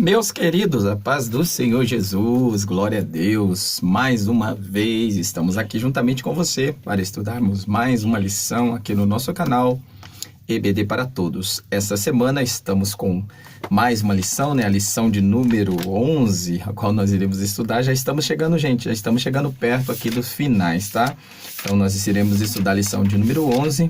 Meus queridos, a paz do Senhor Jesus, glória a Deus. Mais uma vez estamos aqui juntamente com você para estudarmos mais uma lição aqui no nosso canal EBD para Todos. Essa semana estamos com mais uma lição, né? A lição de número 11, a qual nós iremos estudar. Já estamos chegando, gente, já estamos chegando perto aqui dos finais, tá? Então nós iremos estudar a lição de número 11,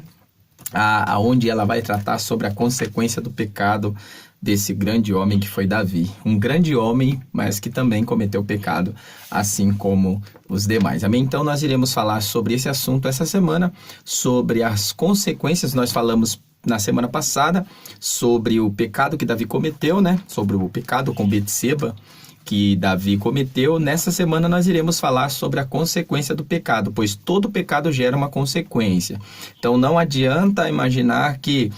aonde ela vai tratar sobre a consequência do pecado desse grande homem que foi Davi. Um grande homem, mas que também cometeu pecado, assim como os demais. Amém? Então, nós iremos falar sobre esse assunto essa semana, sobre as consequências. Nós falamos na semana passada sobre o pecado que Davi cometeu, né? Sobre o pecado com Betseba que Davi cometeu. Nessa semana nós iremos falar sobre a consequência do pecado, pois todo pecado gera uma consequência. Então, não adianta imaginar que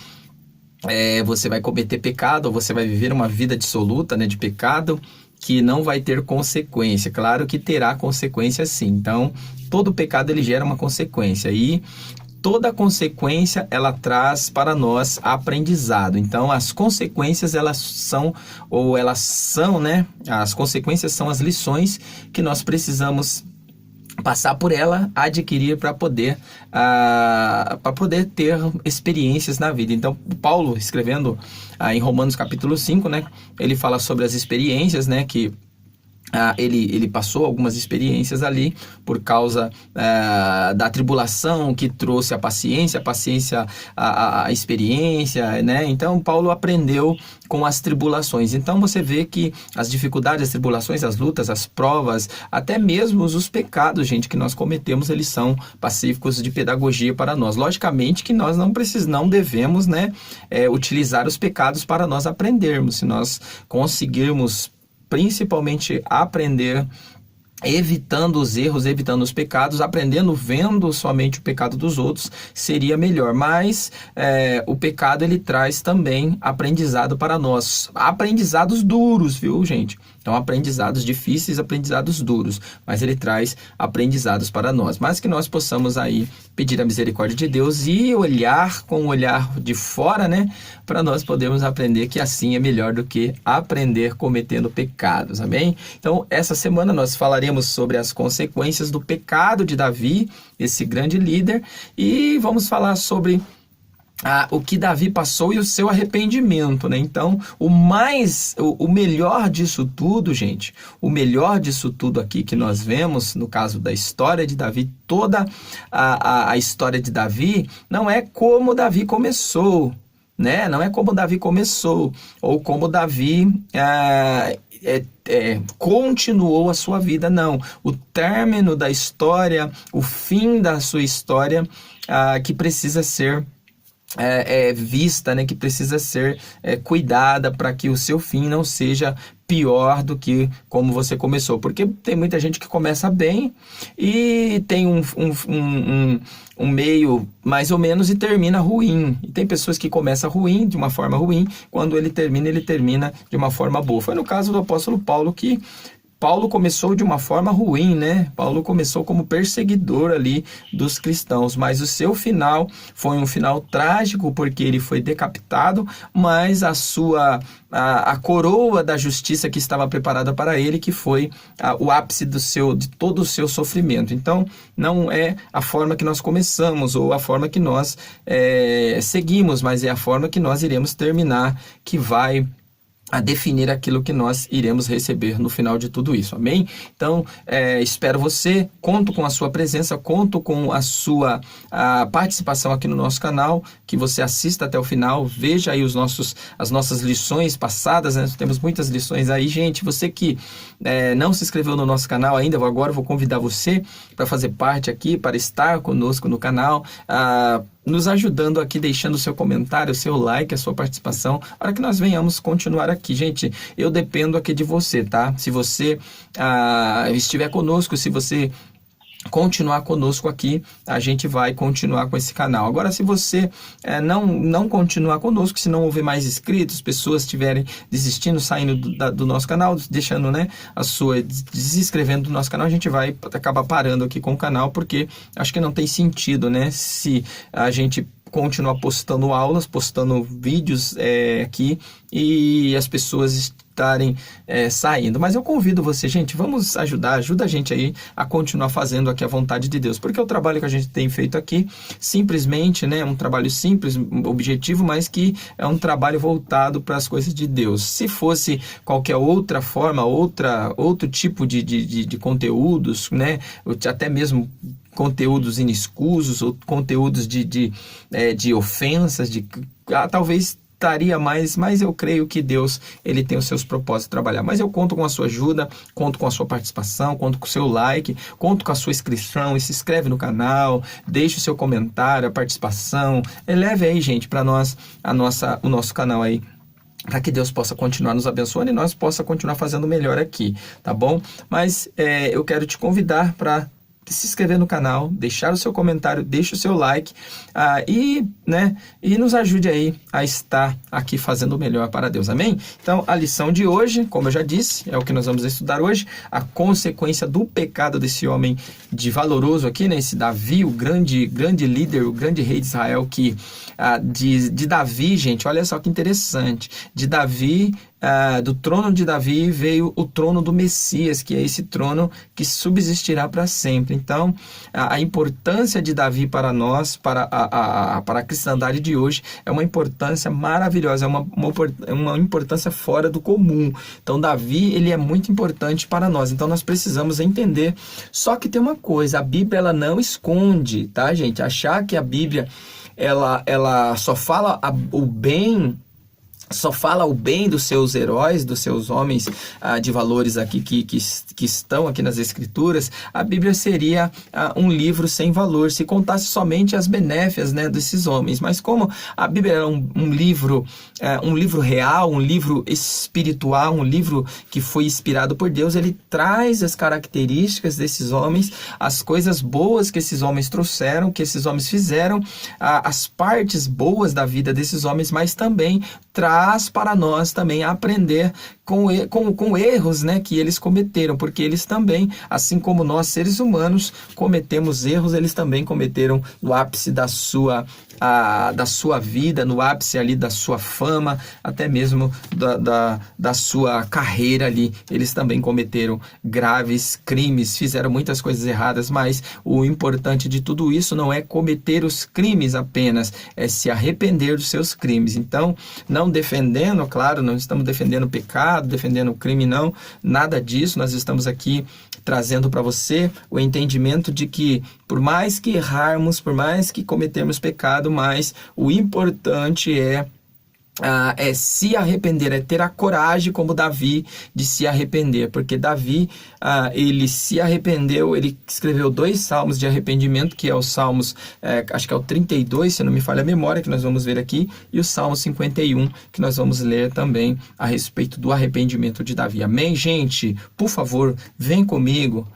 você vai cometer pecado, ou você vai viver uma vida dissoluta, né, de pecado, que não vai ter consequência. Claro que terá consequência sim. Então, todo pecado ele gera uma consequência e toda consequência ela traz para nós aprendizado. Então, as consequências elas são, né? As consequências são as lições que nós precisamos passar por ela, adquirir para poder ter experiências na vida. Então, Paulo, escrevendo em Romanos capítulo 5, né, ele fala sobre as experiências, né, que ele passou algumas experiências ali por causa da tribulação que trouxe a paciência a experiência, né? Então Paulo aprendeu com as tribulações. Então você vê que as dificuldades, as tribulações, as lutas, as provas, até mesmo os pecados, gente, que nós cometemos, eles são pacíficos de pedagogia para nós. Logicamente que nós não devemos, né, utilizar os pecados para nós aprendermos. Se nós conseguirmos principalmente aprender evitando os erros, evitando os pecados, aprendendo vendo somente o pecado dos outros, seria melhor. Mas o pecado ele traz também aprendizado para nós, aprendizados duros, viu, gente? Então, aprendizados difíceis, aprendizados duros, mas ele traz aprendizados para nós. Mas que nós possamos aí pedir a misericórdia de Deus e olhar com o olhar de fora, né? Para nós podermos aprender que assim é melhor do que aprender cometendo pecados, amém? Então, essa semana nós falaremos sobre as consequências do pecado de Davi, esse grande líder, e vamos falar sobre o que Davi passou e o seu arrependimento, né? Então, o melhor disso tudo, gente, o melhor disso tudo aqui que nós vemos, no caso da história de Davi, toda a história de Davi, não é como Davi começou, né? Não é como Davi começou, ou como Davi continuou a sua vida, não. O término da história, o fim da sua história, que precisa ser vista, né, que precisa ser cuidada para que o seu fim não seja pior do que como você começou, porque tem muita gente que começa bem e tem um meio mais ou menos e termina ruim, e tem pessoas que começam ruim, de uma forma ruim, quando ele termina de uma forma boa. Foi no caso do apóstolo Paulo, que Paulo começou de uma forma ruim, né? Paulo começou como perseguidor ali dos cristãos, mas o seu final foi um final trágico, porque ele foi decapitado, mas a coroa da justiça que estava preparada para ele, que foi o ápice de todo o seu sofrimento. Então, não é a forma que nós começamos ou a forma que nós seguimos, mas é a forma que nós iremos terminar, que vai a definir aquilo que nós iremos receber no final de tudo isso, amém? Então, espero você, conto com a sua presença, conto com a sua participação aqui no nosso canal, que você assista até o final, veja aí as nossas lições passadas, né? Nós temos muitas lições aí, gente. Você que não se inscreveu no nosso canal ainda, agora eu vou convidar você para fazer parte aqui, para estar conosco no canal, nos ajudando aqui, deixando o seu comentário, o seu like, a sua participação, para que nós venhamos continuar aqui. Gente, eu dependo aqui de você, tá? Se você estiver conosco, se você continuar conosco aqui, a gente vai continuar com esse canal. Agora, se você não continuar conosco, se não houver mais inscritos, pessoas estiverem desistindo, saindo do nosso canal, deixando, né, desinscrevendo do nosso canal, a gente vai acabar parando aqui com o canal, porque acho que não tem sentido, né, se a gente continuar postando aulas, postando vídeos aqui, e as pessoas estarem saindo. Mas eu convido você, gente, vamos ajuda a gente aí a continuar fazendo aqui a vontade de Deus, porque o trabalho que a gente tem feito aqui, simplesmente, né, é um trabalho simples, objetivo, mas que é um trabalho voltado para as coisas de Deus. Se fosse qualquer outra forma, outro tipo de conteúdos, né, até mesmo conteúdos inescusos, ou conteúdos de ofensas, talvez estaria mais, mas eu creio que Deus, ele tem os seus propósitos de trabalhar. Mas eu conto com a sua ajuda, conto com a sua participação, conto com o seu like, conto com a sua inscrição, e se inscreve no canal, deixe o seu comentário, a participação, eleve aí, gente, para nós, o nosso canal aí, para que Deus possa continuar nos abençoando e nós possa continuar fazendo melhor aqui, tá bom? Mas eu quero te convidar para se inscrever no canal, deixar o seu comentário, deixe o seu like, e nos ajude aí a estar aqui fazendo o melhor para Deus, amém? Então, a lição de hoje, como eu já disse, é o que nós vamos estudar hoje, a consequência do pecado desse homem de valoroso aqui, né? Esse Davi, o grande líder, o grande rei de Israel, que de Davi, gente, olha só que interessante, de Davi, do trono de Davi veio o trono do Messias, que é esse trono que subsistirá para sempre. Então, a importância de Davi para nós, para a cristandade de hoje, é uma importância maravilhosa, é uma importância fora do comum. Então, Davi, ele é muito importante para nós. Então, nós precisamos entender. Só que tem uma coisa, a Bíblia, ela não esconde, tá, gente? Achar que a Bíblia, ela só fala o bem dos seus heróis, dos seus homens de valores aqui que estão aqui nas Escrituras, a Bíblia seria um livro sem valor, se contasse somente as benéfias, né, desses homens. Mas como a Bíblia é um livro real, um livro espiritual, um livro que foi inspirado por Deus, ele traz as características desses homens, as coisas boas que esses homens trouxeram, que esses homens fizeram, as partes boas da vida desses homens, mas também traz para nós também aprender com erros, né, que eles cometeram, porque eles também, assim como nós seres humanos cometemos erros, eles também cometeram no ápice da sua vida, no ápice ali da sua fama, até mesmo da sua carreira ali, eles também cometeram graves crimes, fizeram muitas coisas erradas, mas o importante de tudo isso não é cometer os crimes apenas, é se arrepender dos seus crimes. Então, não defendendo, claro, não estamos defendendo o pecado, defendendo o crime, não, nada disso. Nós estamos aqui trazendo para você o entendimento de que, por mais que errarmos, por mais que cometermos pecado, mas o importante é se arrepender, é ter a coragem como Davi de se arrepender, porque Davi, ele se arrependeu, ele escreveu 2 salmos de arrependimento, que é os salmos, acho que é o 32, se não me falha a memória, que nós vamos ver aqui, e o salmo 51, que nós vamos ler também a respeito do arrependimento de Davi. Amém, gente? Por favor, vem comigo.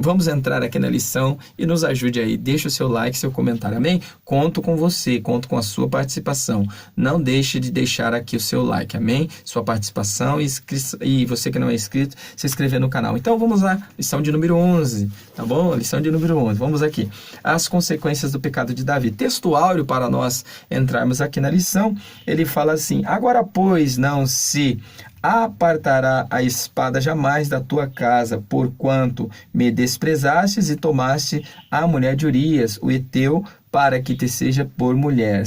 Vamos entrar aqui na lição e nos ajude aí. Deixe o seu like, seu comentário, amém? Conto com você, conto com a sua participação. Não deixe de deixar aqui o seu like, amém? Sua participação e você que não é inscrito, se inscrever no canal. Então vamos lá, lição de número 11, tá bom? Lição de número 11, vamos aqui. As consequências do pecado de Davi. Texto áureo para nós entrarmos aqui na lição, ele fala assim: agora, pois, não se apartará a espada jamais da tua casa, porquanto me desprezastes e tomaste a mulher de Urias, o Heteu, para que te seja por mulher.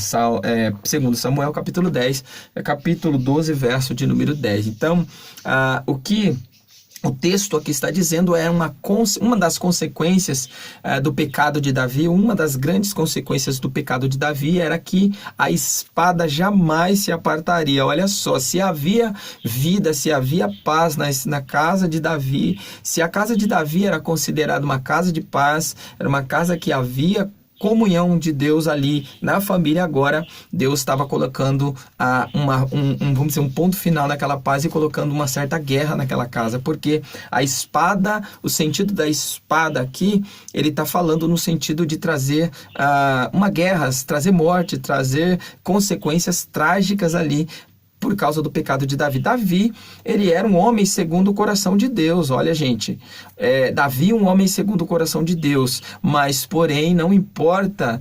Segundo Samuel, capítulo 10, capítulo 12, verso de número 10. Então, o que o texto aqui está dizendo é uma das consequências do pecado de Davi, uma das grandes consequências do pecado de Davi era que a espada jamais se apartaria. Olha só, se havia vida, se havia paz na casa de Davi, se a casa de Davi era considerada uma casa de paz, era uma casa que havia comunhão de Deus ali na família, agora Deus estava colocando vamos dizer, um ponto final naquela paz e colocando uma certa guerra naquela casa, porque a espada, o sentido da espada aqui, ele está falando no sentido de trazer uma guerra, trazer morte, trazer consequências trágicas ali por causa do pecado de Davi. Davi, ele era um homem segundo o coração de Deus. Olha, gente, Davi, um homem segundo o coração de Deus, mas, porém, não importa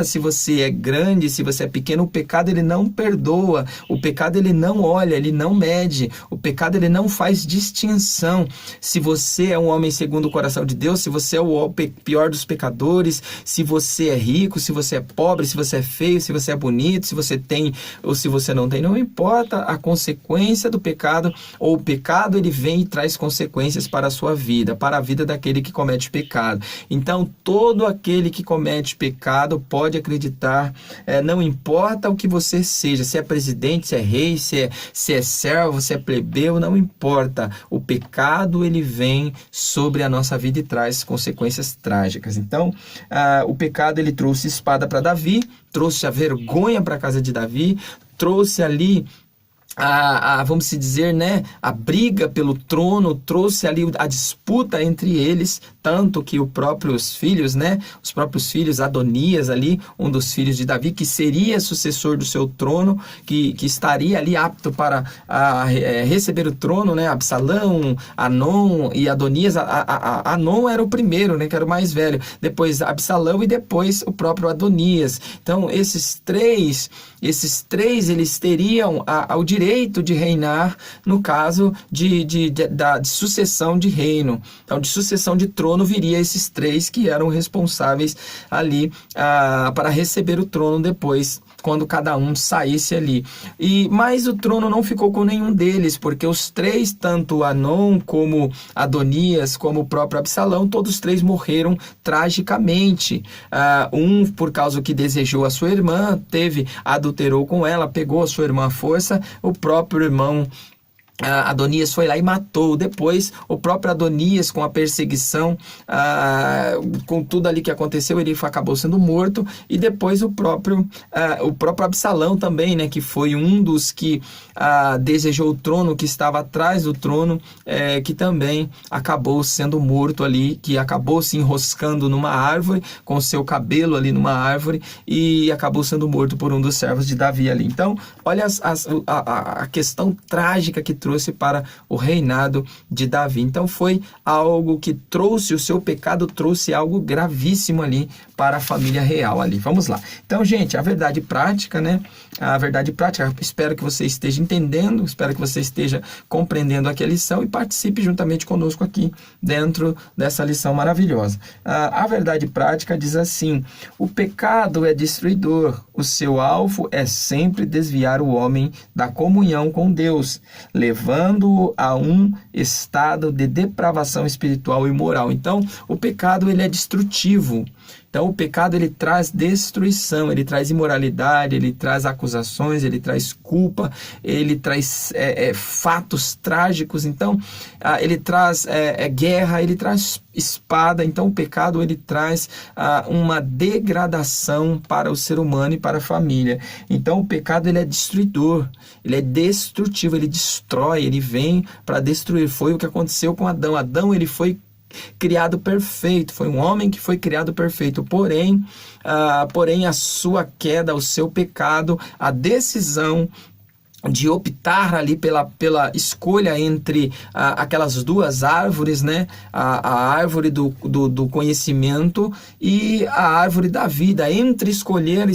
se você é grande, se você é pequeno, o pecado, ele não perdoa, o pecado, ele não olha, ele não mede, o pecado, ele não faz distinção. Se você é um homem segundo o coração de Deus, se você é o pior dos pecadores, se você é rico, se você é pobre, se você é feio, se você é bonito, se você tem ou se você não tem, não importa a consequência do pecado, ou o pecado, ele vem e traz consequências para a sua vida, para a vida daquele que comete pecado. Então, todo aquele que comete pecado pode acreditar, não importa o que você seja, se é presidente, se é rei, se é servo, se é plebeu, não importa. O pecado, ele vem sobre a nossa vida e traz consequências trágicas. Então, o pecado, ele trouxe espada para Davi, trouxe a vergonha para a casa de Davi, trouxe ali vamos dizer, né, a briga pelo trono, trouxe ali a disputa entre eles, tanto que os próprios filhos, Adonias ali, um dos filhos de Davi, que seria sucessor do seu trono, que estaria ali apto para receber o trono, né, Absalão, Anom e Adonias. Anom era o primeiro, né, que era o mais velho, depois Absalão e depois o próprio Adonias. Então, esses três eles teriam o direito de reinar no caso de sucessão de reino. Então, de sucessão de trono viria esses três que eram responsáveis ali para receber o trono depois, quando cada um saísse ali. Mas o trono não ficou com nenhum deles, porque os três, tanto Anom como Adonias, como o próprio Absalão, todos os três morreram tragicamente. Um por causa que desejou a sua irmã, adulterou com ela, pegou a sua irmã à força, o próprio irmão Adonias foi lá e matou. Depois, o próprio Adonias, com a perseguição, com tudo ali que aconteceu, ele acabou sendo morto. E depois o próprio Absalão também, né, que foi um dos que desejou o trono, que estava atrás do trono, que também acabou sendo morto ali, que acabou se enroscando numa árvore, com seu cabelo ali numa árvore, e acabou sendo morto por um dos servos de Davi ali. Então, olha a questão trágica que trouxe para o reinado de Davi. Então, foi algo que trouxe, o seu pecado trouxe algo gravíssimo ali para a família real ali. Vamos lá. Então, gente, a verdade prática, né? A verdade prática, espero que você esteja entendendo, espero que você esteja compreendendo aqui a lição e participe juntamente conosco aqui dentro dessa lição maravilhosa. A verdade prática diz assim: o pecado é destruidor, o seu alvo é sempre desviar o homem da comunhão com Deus, levando-o a um estado de depravação espiritual e moral. Então, o pecado, ele é destrutivo. Então, o pecado, ele traz destruição, ele traz imoralidade, ele traz acusações, ele traz culpa, ele traz fatos trágicos. Então, ele traz guerra, ele traz espada. Então, o pecado, ele traz uma degradação para o ser humano e para a família. Então, o pecado, ele é destruidor, ele é destrutivo, ele destrói, ele vem para destruir. Foi o que aconteceu com Adão. Adão, ele foi criado perfeito, foi um homem que foi criado perfeito, porém a sua queda, o seu pecado, a decisão de optar ali pela escolha entre aquelas duas árvores, né? A árvore do conhecimento e a árvore da vida, entre escolher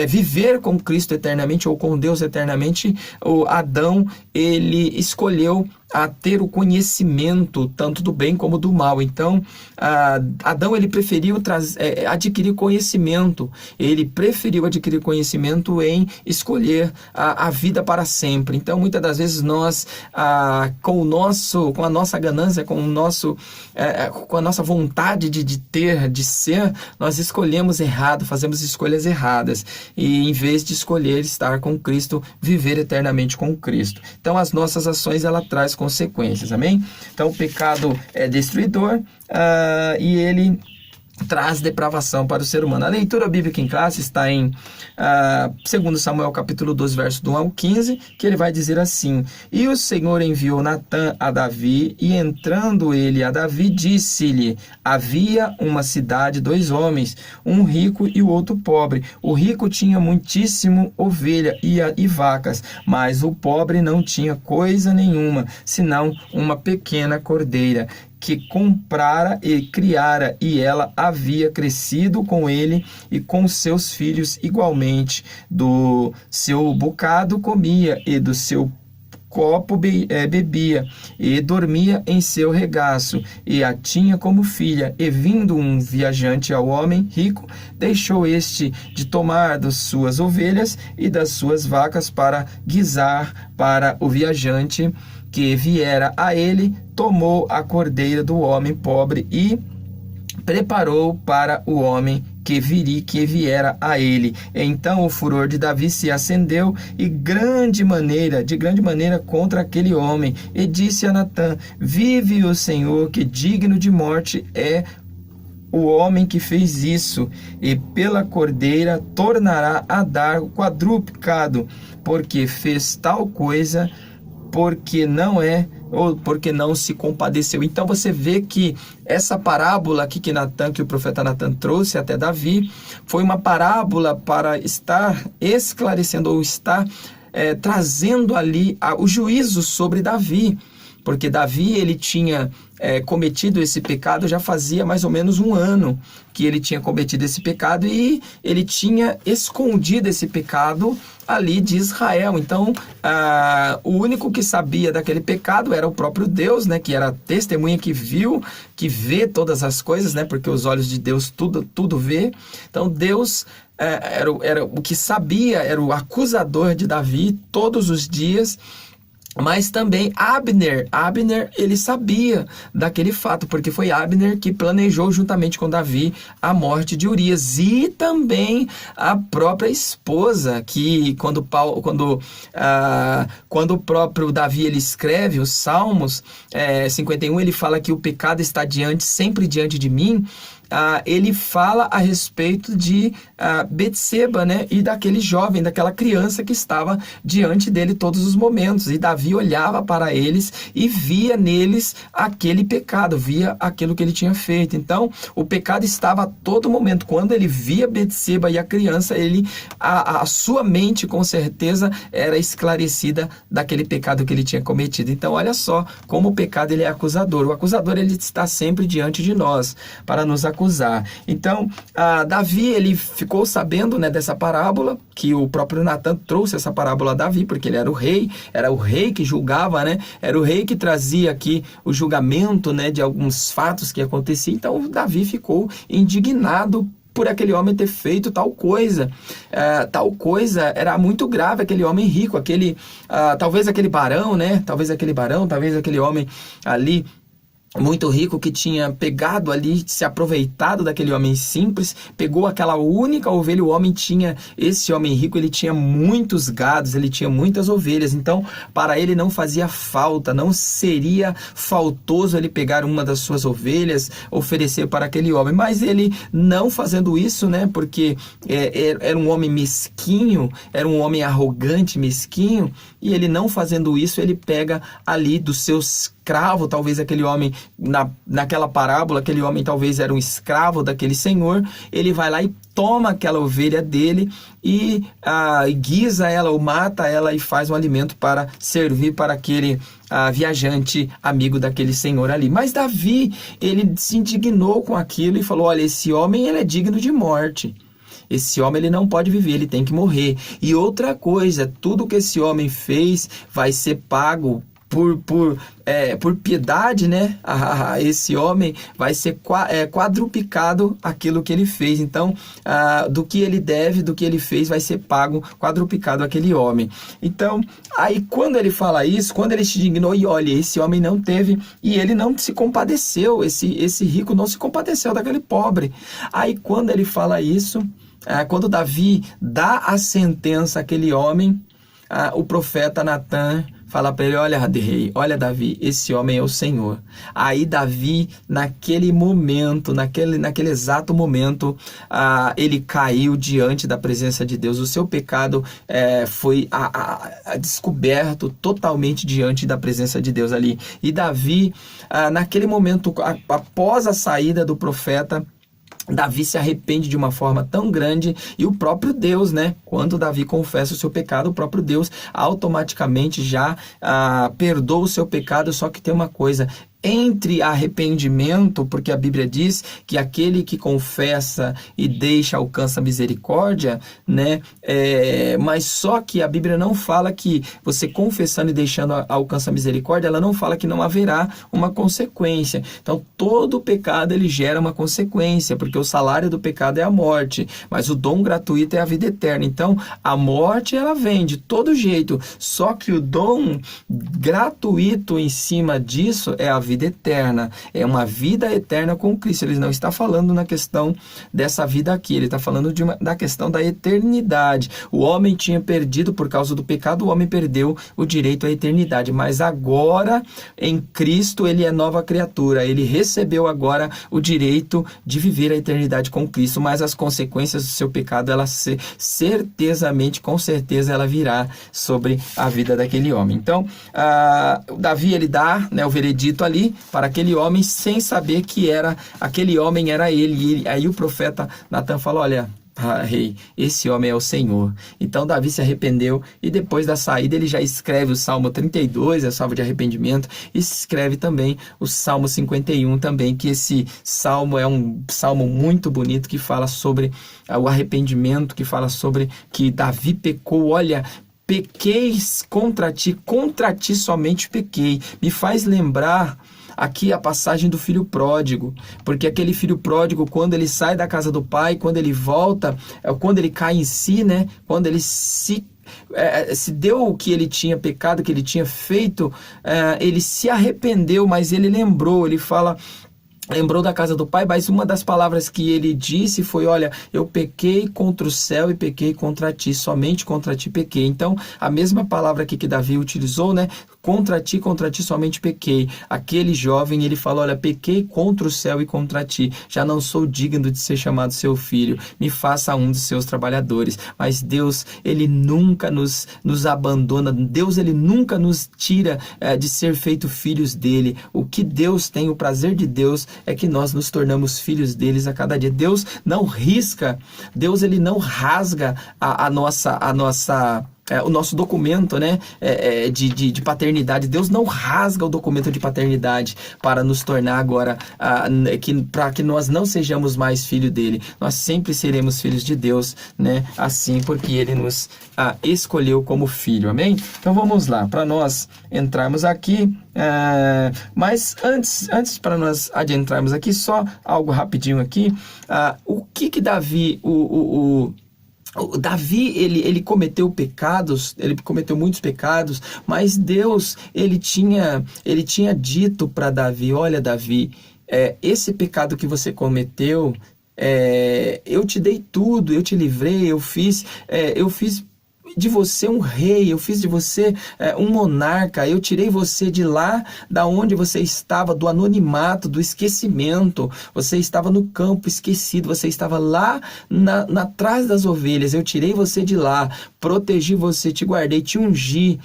viver com Cristo eternamente ou com Deus eternamente. O Adão, ele escolheu ter o conhecimento tanto do bem como do mal. Então, Adão, ele preferiu adquirir conhecimento. Ele preferiu adquirir conhecimento em escolher a vida para sempre. Então, muitas das vezes nós, com a nossa ganância, com a nossa vontade de ter, de ser, nós escolhemos errado, fazemos escolhas erradas. E em vez de escolher estar com Cristo, viver eternamente com Cristo. Então, as nossas ações, ela traz consequências, amém? Então, o pecado é destruidor, e ele traz depravação para o ser humano. A leitura bíblica em classe está em 2 Samuel capítulo 12, verso do 1 ao 15, que ele vai dizer assim: E o Senhor enviou Natã a Davi, e entrando ele a Davi, disse-lhe: Havia uma cidade, 2 homens, um rico e o outro pobre. O rico tinha muitíssimo ovelha e vacas, mas o pobre não tinha coisa nenhuma, senão uma pequena cordeira, que comprara e criara, e ela havia crescido com ele e com seus filhos igualmente. Do seu bocado comia, e do seu copo bebia, e dormia em seu regaço, e a tinha como filha. E vindo um viajante ao homem rico, deixou este de tomar das suas ovelhas e das suas vacas para guisar para o viajante que viera a ele. Tomou a cordeira do homem pobre e preparou para o homem que viera a ele. Então o furor de Davi se acendeu de grande maneira contra aquele homem, e disse a Natã: Vive o Senhor, que digno de morte é o homem que fez isso, e pela cordeira tornará a dar quadruplicado, porque fez tal coisa, porque não se compadeceu. Então você vê que essa parábola aqui que o profeta Natã trouxe até Davi, foi uma parábola para estar esclarecendo, ou estar trazendo ali o juízo sobre Davi, porque Davi ele tinha cometido esse pecado, já fazia mais ou menos um ano que ele tinha cometido esse pecado, e ele tinha escondido esse pecado ali de Israel. Então, o único que sabia daquele pecado era o próprio Deus, né, que era a testemunha que viu, que vê todas as coisas, né, porque os olhos de Deus tudo vê. Então, Deus era o que sabia, era o acusador de Davi todos os dias. Mas também Abner, ele sabia daquele fato, porque foi Abner que planejou juntamente com Davi a morte de Urias. E também a própria esposa, que quando o próprio Davi ele escreve os Salmos 51, ele fala que o pecado está sempre diante de mim. Ele fala a respeito de Betseba, né? E daquele jovem, daquela criança que estava diante dele todos os momentos. E Davi olhava para eles e via neles aquele pecado, via aquilo que ele tinha feito. Então, o pecado estava a todo momento. Quando ele via Betseba e a criança, a sua mente, com certeza, era esclarecida daquele pecado que ele tinha cometido. Então, olha só como o pecado ele é acusador. O acusador ele está sempre diante de nós para nos acusar. Então, Davi, ele ficou sabendo, né, dessa parábola, que o próprio Natã trouxe essa parábola a Davi, porque ele era o rei que julgava, né, era o rei que trazia aqui o julgamento, né, de alguns fatos que aconteciam. Então, Davi ficou indignado por aquele homem ter feito tal coisa. Tal coisa era muito grave, aquele homem rico, talvez aquele barão, talvez aquele homem ali muito rico, que tinha pegado ali, se aproveitado daquele homem simples, pegou aquela única ovelha. Esse homem rico, ele tinha muitos gados, ele tinha muitas ovelhas, então para ele não fazia falta, não seria faltoso ele pegar uma das suas ovelhas, oferecer para aquele homem. Mas ele não fazendo isso, né, porque era um homem mesquinho, era um homem arrogante, mesquinho, e ele não fazendo isso, ele pega ali dos seus escravo, talvez aquele homem, naquela parábola, aquele homem talvez era um escravo daquele senhor. Ele vai lá e toma aquela ovelha dele e guisa ela ou mata ela e faz um alimento para servir para aquele viajante amigo daquele senhor ali. Mas Davi, ele se indignou com aquilo e falou: olha, esse homem ele é digno de morte. Esse homem ele não pode viver, ele tem que morrer. E outra coisa, tudo que esse homem fez vai ser pago por piedade, né? Esse homem vai ser quadruplicado aquilo que ele fez. Então, do que ele deve, do que ele fez, vai ser pago quadruplicado aquele homem. Então, aí quando ele fala isso, quando ele se indignou, e olha, esse homem não teve, e ele não se compadeceu, esse rico não se compadeceu daquele pobre. Aí quando ele fala isso, quando Davi dá a sentença àquele homem, o profeta Natã fala para ele: olha, rei, olha, Davi, esse homem é o Senhor. Aí Davi, naquele momento, naquele exato momento, ele caiu diante da presença de Deus. O seu pecado foi descoberto totalmente diante da presença de Deus ali. E Davi, naquele momento, após a saída do profeta, Davi se arrepende de uma forma tão grande, e o próprio Deus, né? Quando Davi confessa o seu pecado, o próprio Deus automaticamente já perdoa o seu pecado. Só que tem uma coisa: entre arrependimento, porque a Bíblia diz que aquele que confessa e deixa alcança misericórdia, né? Mas só que a Bíblia não fala que você confessando e deixando alcança misericórdia, ela não fala que não haverá uma consequência. Então, todo pecado ele gera uma consequência, porque o salário do pecado é a morte, mas o dom gratuito é a vida eterna. Então, a morte ela vem de todo jeito, só que o dom gratuito em cima disso é a vida eterna, é uma vida eterna com Cristo. Ele não está falando na questão dessa vida aqui, ele está falando da questão da eternidade. O homem tinha perdido por causa do pecado, o homem perdeu o direito à eternidade, mas agora em Cristo ele é nova criatura, ele recebeu agora o direito de viver a eternidade com Cristo, mas as consequências do seu pecado, ela com certeza ela virá sobre a vida daquele homem. Então, Davi ele dá, né, o veredito ali para aquele homem, sem saber que aquele homem era ele. E aí o profeta Natan falou: olha, rei, esse homem é o Senhor. Então Davi se arrependeu, e depois da saída ele já escreve o Salmo 32, a salva de arrependimento, e escreve também o Salmo 51 também, que esse salmo é um salmo muito bonito, que fala sobre o arrependimento, que fala sobre que Davi pecou. Olha, pequei contra ti somente pequei. Me faz lembrar aqui a passagem do filho pródigo, porque aquele filho pródigo, quando ele sai da casa do pai, quando ele volta, quando ele cai em si, né? Quando ele se deu o que ele tinha pecado, que ele tinha feito, ele se arrependeu, mas ele lembrou da casa do pai, mas uma das palavras que ele disse foi: olha, eu pequei contra o céu e pequei contra ti, somente contra ti pequei. Então, a mesma palavra aqui que Davi utilizou, né? Contra ti somente pequei. Aquele jovem, ele falou: olha, pequei contra o céu e contra ti, já não sou digno de ser chamado seu filho, me faça um dos seus trabalhadores. Mas Deus, ele nunca nos abandona, Deus, ele nunca nos tira de ser feito filhos dele. O que Deus tem, o prazer de Deus é que nós nos tornamos filhos deles a cada dia. Deus não risca, Deus ele não rasga o nosso documento, né, de paternidade. Deus não rasga o documento de paternidade para nos tornar agora, para que nós não sejamos mais filho dele. Nós sempre seremos filhos de Deus, né, assim, porque ele nos escolheu como filho, amém? Então vamos lá, para nós entrarmos aqui, mas antes para nós adentrarmos aqui, só algo rapidinho aqui, o que Davi, Davi, ele cometeu pecados, ele cometeu muitos pecados, mas Deus, ele tinha dito para Davi: olha, Davi, esse pecado que você cometeu, eu te dei tudo, eu te livrei, eu fiz de você um rei, eu fiz de você um monarca, eu tirei você de lá, da onde você estava, do anonimato, do esquecimento, você estava no campo esquecido, você estava lá atrás das ovelhas, eu tirei você de lá, protegi você, te guardei, te ungi,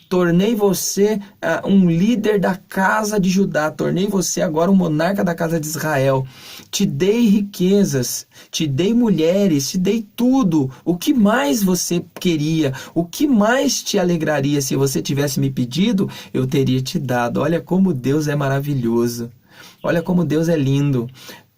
tornei você um líder da casa de Judá, tornei você agora um monarca da casa de Israel, te dei riquezas, te dei mulheres, te dei tudo. O que mais você queria? O que mais te alegraria? Se você tivesse me pedido, eu teria te dado. Olha como Deus é maravilhoso, olha como Deus é lindo.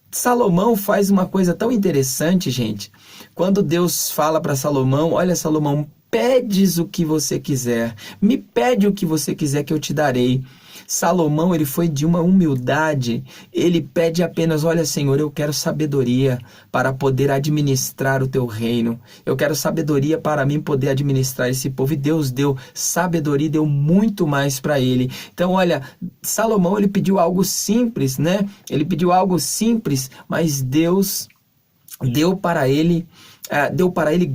Salomão faz uma coisa tão interessante, gente. Quando Deus fala para Salomão: olha, Salomão, pedes o que você quiser, me pede o que você quiser que eu te darei. Salomão, ele foi de uma humildade, ele pede apenas: olha, Senhor, eu quero sabedoria para poder administrar o teu reino, eu quero sabedoria para mim poder administrar esse povo, e Deus deu sabedoria, deu muito mais para ele. Então, olha, Salomão, ele pediu algo simples, né? Ele pediu algo simples, mas Deus deu para ele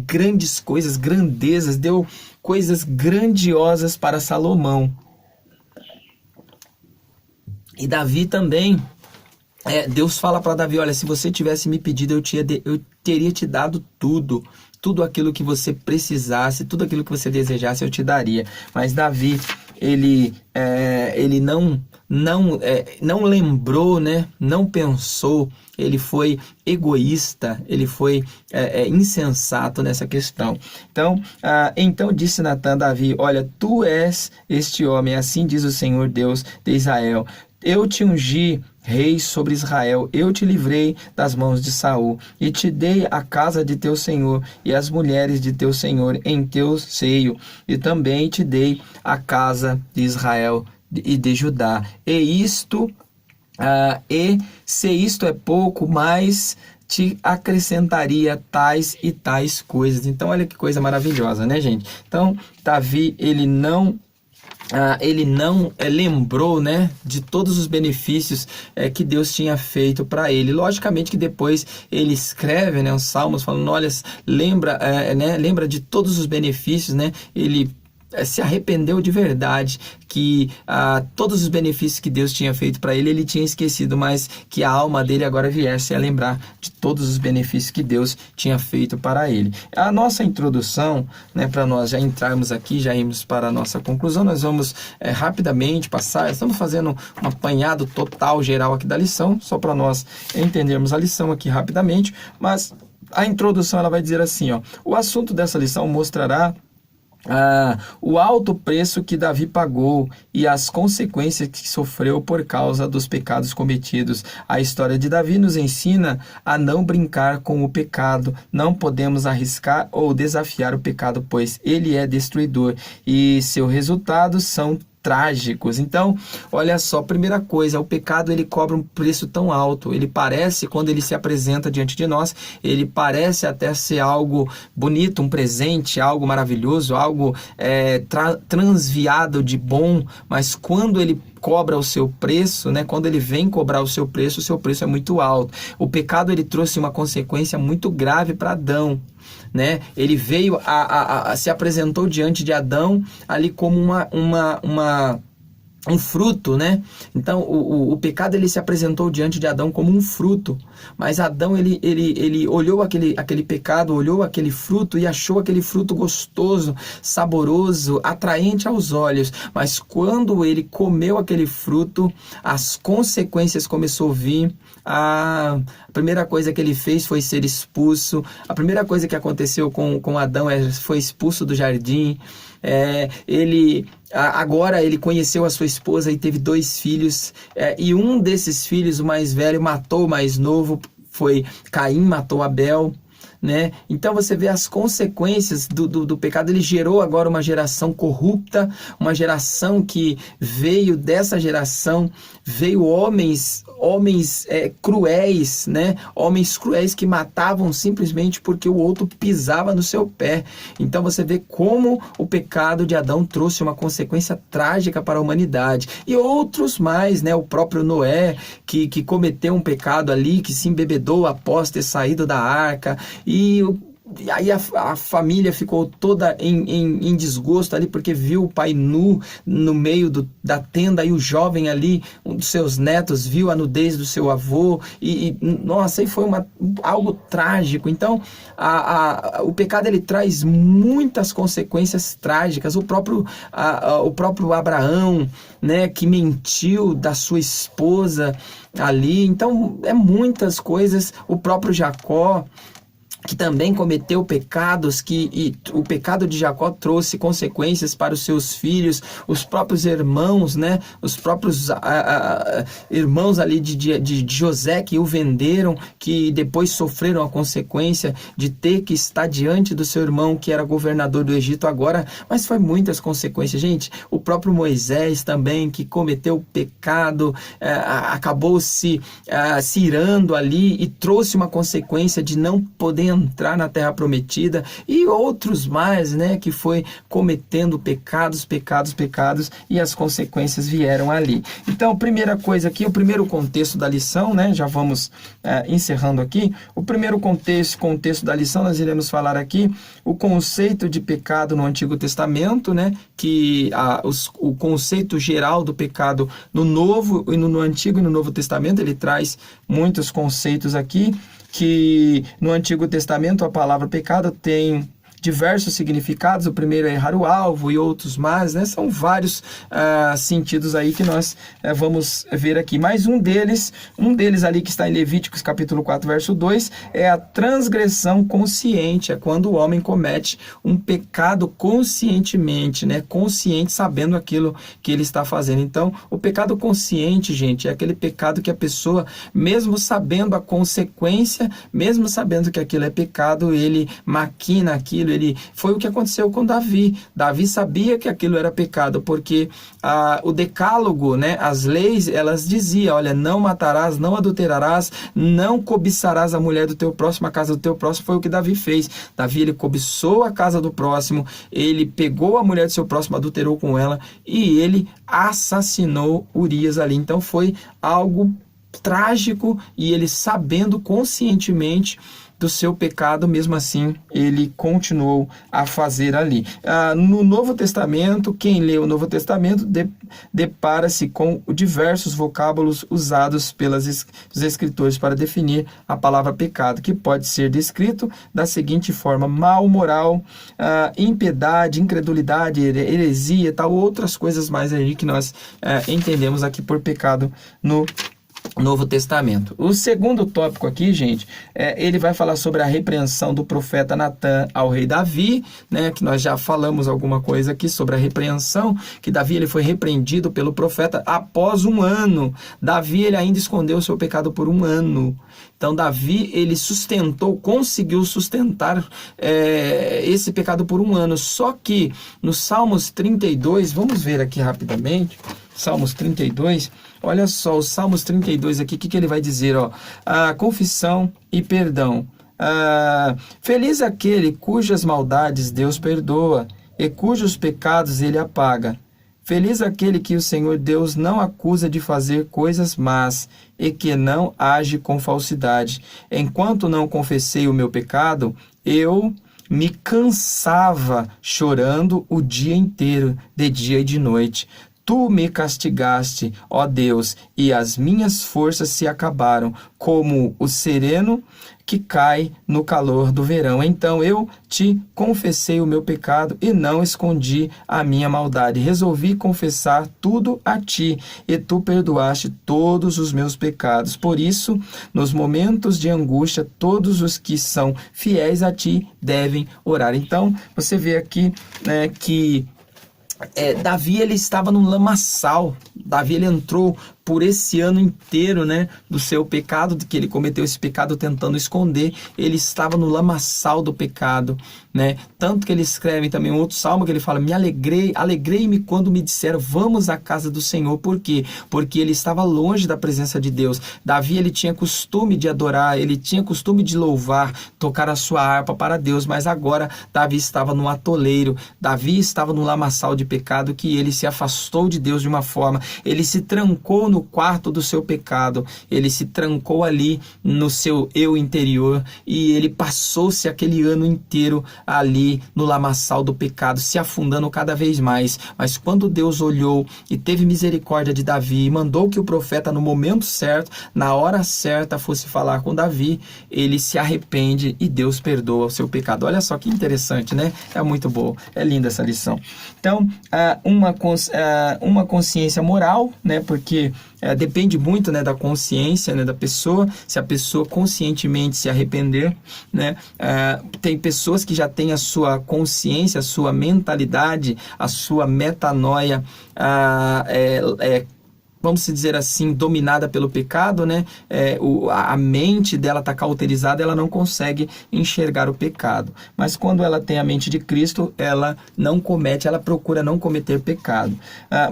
grandes coisas, grandezas, deu coisas grandiosas para Salomão. E Davi também, Deus fala para Davi, olha, se você tivesse me pedido, eu teria te dado tudo aquilo que você precisasse, tudo aquilo que você desejasse, eu te daria. Mas Davi, ele não lembrou, né? Não pensou, ele foi egoísta, ele foi insensato nessa questão. Então disse Natã a Davi, olha, tu és este homem, assim diz o Senhor Deus de Israel. Eu te ungi rei sobre Israel, eu te livrei das mãos de Saul, e te dei a casa de teu senhor, e as mulheres de teu senhor em teu seio, e também te dei a casa de Israel e de Judá. E se isto é pouco, mais te acrescentaria tais e tais coisas. Então, olha que coisa maravilhosa, né, gente? Então, Davi, ele não lembrou, né, de todos os benefícios que Deus tinha feito para ele. Logicamente que depois ele escreve, né, os Salmos falando, olha, lembra de todos os benefícios, né? Ele se arrependeu de verdade que todos os benefícios que Deus tinha feito para ele, ele tinha esquecido, mas que a alma dele agora viesse a lembrar de todos os benefícios que Deus tinha feito para ele. A nossa introdução, né, para nós já entrarmos aqui, já irmos para a nossa conclusão, nós vamos rapidamente passar, estamos fazendo um apanhado total, geral aqui da lição, só para nós entendermos a lição aqui rapidamente, mas a introdução ela vai dizer assim, ó, o assunto dessa lição mostrará o alto preço que Davi pagou e as consequências que sofreu por causa dos pecados cometidos. A história de Davi nos ensina a não brincar com o pecado. Não podemos arriscar ou desafiar o pecado, pois ele é destruidor e seus resultados são trágicos. Então, olha só, primeira coisa, o pecado ele cobra um preço tão alto, ele parece, quando ele se apresenta diante de nós, ele parece até ser algo bonito, um presente, algo maravilhoso, algo transviado de bom, mas quando ele cobra o seu preço, né? Quando ele vem cobrar o seu preço é muito alto. O pecado ele trouxe uma consequência muito grave para Adão, né? Ele veio se apresentou diante de Adão ali como um fruto, né? Então, o pecado ele se apresentou diante de Adão como um fruto, mas Adão ele olhou aquele pecado, olhou aquele fruto e achou aquele fruto gostoso, saboroso, atraente aos olhos, mas quando ele comeu aquele fruto, as consequências começou a vir. A primeira coisa que ele fez foi ser expulso. A primeira coisa que aconteceu com Adão foi expulso do jardim. Agora ele conheceu a sua esposa e teve 2 filhos, e um desses filhos, o mais velho, matou o mais novo, foi Caim, matou Abel, né? Então você vê as consequências do pecado. Ele gerou agora uma geração corrupta, uma geração que veio dessa geração, veio homens cruéis, né? Homens cruéis que matavam simplesmente porque o outro pisava no seu pé. Então você vê como o pecado de Adão trouxe uma consequência trágica para a humanidade. E outros mais, né? O próprio Noé, que cometeu um pecado ali, que se embebedou após ter saído da arca, e aí a família ficou toda em desgosto ali, porque viu o pai nu no meio da tenda, e o jovem ali, um dos seus netos, viu a nudez do seu avô, nossa, aí foi algo trágico. Então, o pecado ele traz muitas consequências trágicas. O próprio Abraão, né, que mentiu da sua esposa ali. Então, muitas coisas. O próprio Jacó, que também cometeu pecados, e o pecado de Jacó trouxe consequências para os seus filhos, os próprios irmãos, né? Os próprios irmãos ali de José, que o venderam, que depois sofreram a consequência de ter que estar diante do seu irmão, que era governador do Egito agora, mas foi muitas consequências, gente. O próprio Moisés também, que cometeu pecado, acabou se irando ali e trouxe uma consequência de não poder entrar na Terra Prometida, e outros mais, né, que foi cometendo pecados, e as consequências vieram ali. Então, primeira coisa aqui, o primeiro contexto da lição, né, já vamos encerrando aqui. O primeiro contexto da lição, nós iremos falar aqui o conceito de pecado no Antigo Testamento, né, que o conceito geral do pecado no Novo e no Antigo e no Novo Testamento, ele traz muitos conceitos aqui, que no Antigo Testamento a palavra pecado tem diversos significados. O primeiro é errar o alvo e outros mais, né? São vários sentidos aí que nós vamos ver aqui. Mas um deles ali que está em Levíticos capítulo 4, verso 2, é a transgressão consciente, é quando o homem comete um pecado conscientemente, né? Consciente, sabendo aquilo que ele está fazendo. Então, o pecado consciente, gente, é aquele pecado que a pessoa, mesmo sabendo a consequência, mesmo sabendo que aquilo é pecado, ele maquina aquilo. Foi o que aconteceu com Davi. Davi sabia que aquilo era pecado, porque o decálogo, né, as leis, elas diziam, olha, não matarás, não adulterarás, não cobiçarás a mulher do teu próximo, a casa do teu próximo. Foi o que Davi fez. Davi, ele cobiçou a casa do próximo, ele pegou a mulher do seu próximo, adulterou com ela, e ele assassinou Urias ali. Então foi algo trágico, e ele, sabendo conscientemente do seu pecado, mesmo assim ele continuou a fazer ali. No Novo Testamento, quem lê o Novo Testamento depara-se com diversos vocábulos usados pelos escritores para definir a palavra pecado, que pode ser descrito da seguinte forma: mal, moral, impiedade, incredulidade, heresia, tal, outras coisas mais aí que nós entendemos aqui por pecado no Novo Testamento. O segundo tópico aqui, gente, ele vai falar sobre a repreensão do profeta Natã ao rei Davi, né, que nós já falamos alguma coisa aqui sobre a repreensão, que Davi, ele foi repreendido pelo profeta após um ano. Davi, ele ainda escondeu o seu pecado por um ano. Então, Davi, ele conseguiu sustentar esse pecado por um ano. Só que no Salmos 32, vamos ver aqui rapidamente, Salmos 32, olha só, o Salmos 32 aqui, o que ele vai dizer? Confissão e perdão. Feliz aquele cujas maldades Deus perdoa e cujos pecados ele apaga. Feliz aquele que o Senhor Deus não acusa de fazer coisas más e que não age com falsidade. Enquanto não confessei o meu pecado, eu me cansava chorando o dia inteiro, de dia e de noite. Tu me castigaste, ó Deus, e as minhas forças se acabaram, como o sereno que cai no calor do verão. Então eu te confessei o meu pecado e não escondi a minha maldade. Resolvi confessar tudo a ti, e tu perdoaste todos os meus pecados. Por isso, nos momentos de angústia, todos os que são fiéis a ti devem orar. Então, você vê aqui, né, que Davi, ele estava no lamaçal. Davi, ele entrou por esse ano inteiro, né, do seu pecado, de que ele cometeu esse pecado tentando esconder. Ele estava no lamaçal do pecado, né? Tanto que ele escreve também um outro salmo que ele fala: alegrei-me quando me disseram, vamos à casa do Senhor. Por quê? Porque ele estava longe da presença de Deus. Davi, ele tinha costume de adorar, ele tinha costume de louvar, tocar a sua harpa para Deus, mas agora Davi estava no atoleiro. Davi estava no lamaçal de pecado, que ele se afastou de Deus de uma forma, ele se trancou no quarto do seu pecado, ele se trancou ali no seu eu interior, e ele passou-se aquele ano inteiro ali no lamaçal do pecado, se afundando cada vez mais. Mas quando Deus olhou e teve misericórdia de Davi, e mandou que o profeta, no momento certo, na hora certa, fosse falar com Davi, ele se arrepende e Deus perdoa o seu pecado. Olha só que interessante, né? É muito bom, é linda essa lição. Então, uma consciência moral, né? Porque depende muito, né, da consciência, né, da pessoa, se a pessoa conscientemente se arrepender, né? Tem pessoas que já têm a sua consciência, a sua mentalidade, a sua metanoia vamos dizer assim, dominada pelo pecado, né? A mente dela está cauterizada, ela não consegue enxergar o pecado. Mas quando ela tem a mente de Cristo, ela não comete, ela procura não cometer pecado.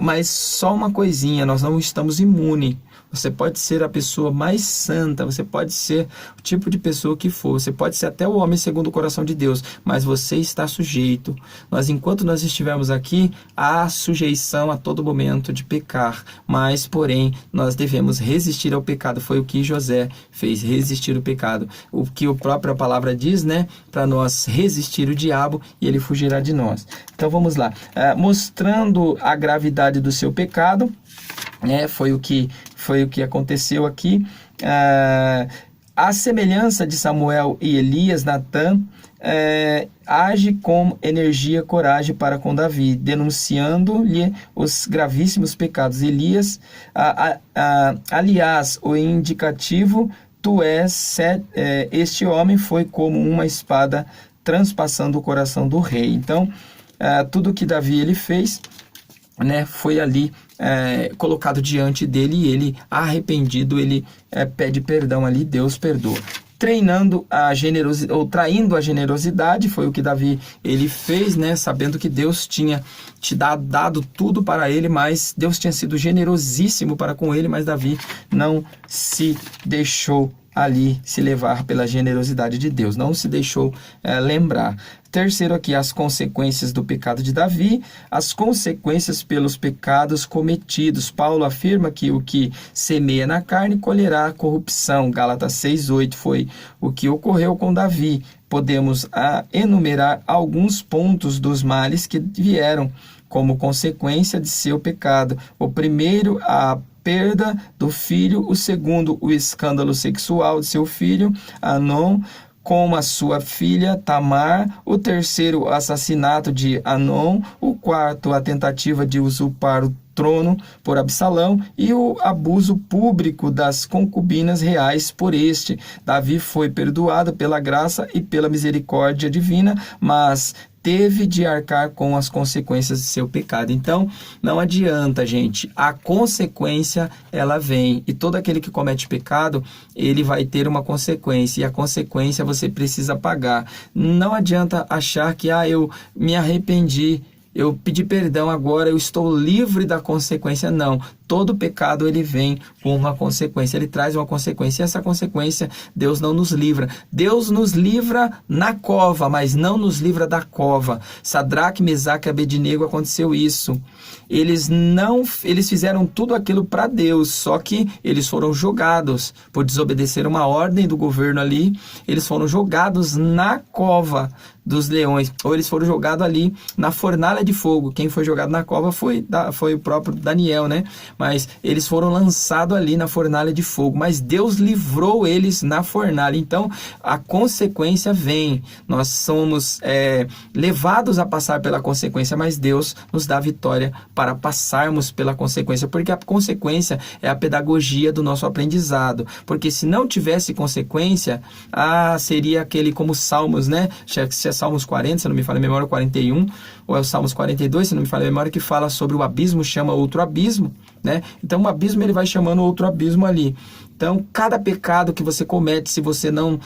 Mas só uma coisinha, nós não estamos imunes. Você pode ser a pessoa mais santa, você pode ser o tipo de pessoa que for, você pode ser até o homem segundo o coração de Deus, mas você está sujeito. Enquanto nós estivermos aqui, há sujeição a todo momento de pecar, mas, porém, nós devemos resistir ao pecado. Foi o que José fez, resistir ao pecado. O que a própria palavra diz, né? Para nós resistir o diabo e ele fugirá de nós. Então, vamos lá. Mostrando a gravidade do seu pecado, foi o que aconteceu aqui. A semelhança de Samuel e Elias, Natã age com energia e coragem para com Davi, denunciando-lhe os gravíssimos pecados. Elias, aliás, o indicativo, este homem foi como uma espada transpassando o coração do rei. Então, tudo que Davi ele fez, né, foi ali colocado diante dele, e ele, arrependido, ele pede perdão ali, Deus perdoa. Treinando a generosidade, ou traindo a generosidade, foi o que Davi ele fez, né, sabendo que Deus tinha dado tudo para ele, mas Deus tinha sido generosíssimo para com ele, mas Davi não se deixou ali se levar pela generosidade de Deus, não se deixou lembrar. Terceiro aqui, as consequências do pecado de Davi, as consequências pelos pecados cometidos. Paulo afirma que o que semeia na carne colherá corrupção. Gálatas 6:8 foi o que ocorreu com Davi. Podemos enumerar alguns pontos dos males que vieram como consequência de seu pecado. O primeiro, a perda do filho. O segundo, o escândalo sexual de seu filho, Anom, com a sua filha Tamar. O terceiro, o assassinato de Anom. O quarto, a tentativa de usurpar o trono por Absalão, e o abuso público das concubinas reais por este. Davi foi perdoado pela graça e pela misericórdia divina, mas teve de arcar com as consequências de seu pecado. Então, não adianta, gente. A consequência, ela vem. E todo aquele que comete pecado, ele vai ter uma consequência. E a consequência você precisa pagar. Não adianta achar que, eu me arrependi, eu pedi perdão agora, eu estou livre da consequência. Não. Todo pecado, ele vem com uma consequência, ele traz uma consequência, e essa consequência, Deus não nos livra. Deus nos livra na cova, mas não nos livra da cova. Sadraque, Mesaque e Abednego, aconteceu isso. Eles fizeram tudo aquilo para Deus, só que eles foram jogados, por desobedecer uma ordem do governo ali, eles foram jogados na cova dos leões, ou eles foram jogados ali na fornalha de fogo. Quem foi jogado na cova foi o próprio Daniel, né? Mas eles foram lançados ali na fornalha de fogo, mas Deus livrou eles na fornalha. Então, a consequência vem. Nós somos levados a passar pela consequência, mas Deus nos dá vitória para passarmos pela consequência, porque a consequência é a pedagogia do nosso aprendizado. Porque se não tivesse consequência, seria aquele como Salmos, né? Se é Salmos 40, se não me falha a memória, 41, ou é o Salmos 42, se não me falha a memória, que fala sobre o abismo, chama outro abismo, né? Então, um abismo, ele vai chamando outro abismo ali. Então, cada pecado que você comete, se você não